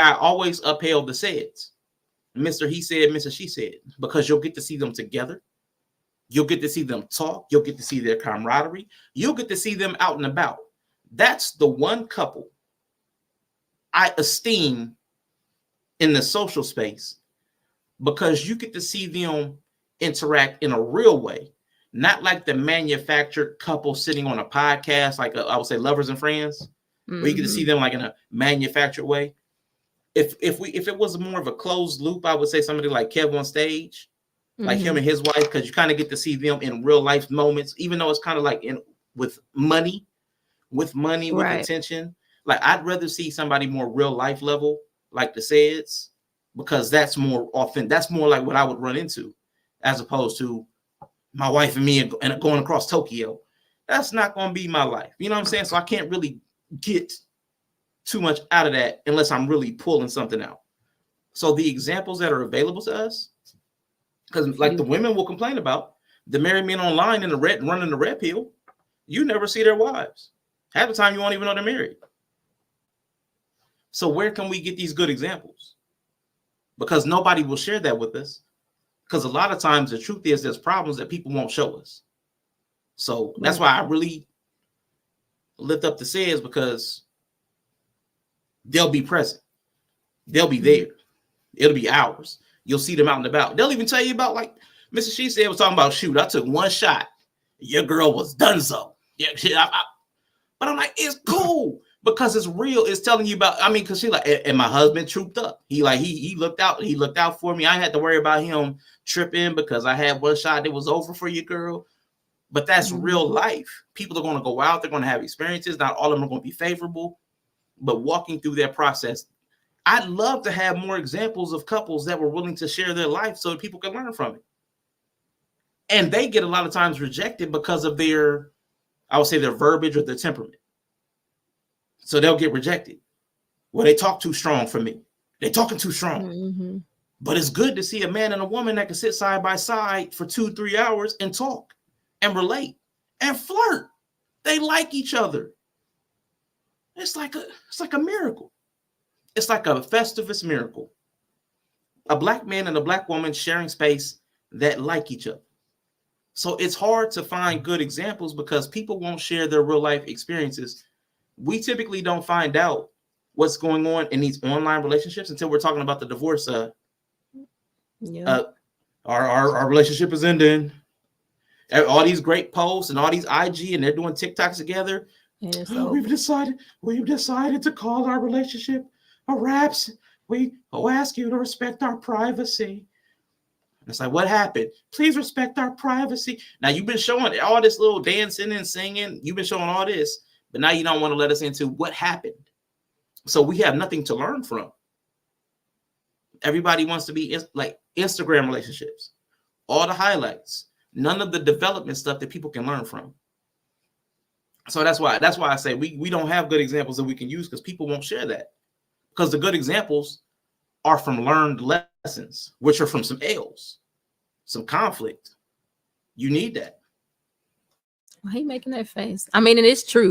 I always upheld the saids. Mr. He said, Mr. She said, because you'll get to see them together. You'll get to see them talk. You'll get to see their camaraderie. You'll get to see them out and about. That's the one couple I esteem in the social space, because you get to see them interact in a real way, not like the manufactured couple sitting on a podcast, like I would say Lovers and Friends, where you get to see them like in a manufactured way. If it was more of a closed loop, I would say somebody like Kev on stage, like him and his wife, because you kind of get to see them in real life moments, even though it's kind of like with money, with attention. Like I'd rather see somebody more real life level, like the Saids, because that's more often, that's more like what I would run into, as opposed to my wife and me and going across Tokyo. That's not going to be my life. You know what I'm saying? So I can't really get too much out of that unless I'm really pulling something out. So the examples that are available to us, because like the women will complain about the married men online in the red, running the red pill, you never see their wives. Half the time you won't even know they're married. So where can we get these good examples? Because nobody will share that with us. Because a lot of times the truth is there's problems that people won't show us. So that's why I really lift up the Saids, because they'll be present. They'll be there. It'll be ours. You'll see them out and about. They'll even tell you about, like Mrs. She said was talking about, shoot, I took one shot. Your girl was done so. Yeah, but I'm like, it's cool because it's real. It's telling you about, I mean, because she like, and my husband trooped up. He looked out for me. I had to worry about him tripping because I had one shot. It was over for you, girl. But that's real life. People are going to go out. They're going to have experiences. Not all of them are going to be favorable, but walking through that process. I'd love to have more examples of couples that were willing to share their life so that people can learn from it. And they get a lot of times rejected because of their, I would say, their verbiage or their temperament. So they'll get rejected. Well, they talk too strong for me. They're talking too strong. But it's good to see a man and a woman that can sit side by side for 2-3 hours and talk and relate and flirt. They like each other. It's like a miracle. It's like a Festivus miracle. A black man and a black woman sharing space that like each other. So it's hard to find good examples because people won't share their real life experiences. We typically don't find out what's going on in these online relationships until we're talking about the divorce. Our relationship is ending. All these great posts and all these IG and they're doing TikToks together. We've decided to call our relationship a wraps. We ask you to respect our privacy. It's like, what happened? Please respect our privacy. Now you've been showing all this little dancing and singing. You've been showing all this, but now you don't want to let us into what happened. So we have nothing to learn from. Everybody wants to be like Instagram relationships, all the highlights, none of the development stuff that people can learn from. So that's why I say we don't have good examples that we can use because people won't share that. Because the good examples are from learned lessons, which are from some L's, some conflict. You need that. Why are you making that face? I mean, it is true.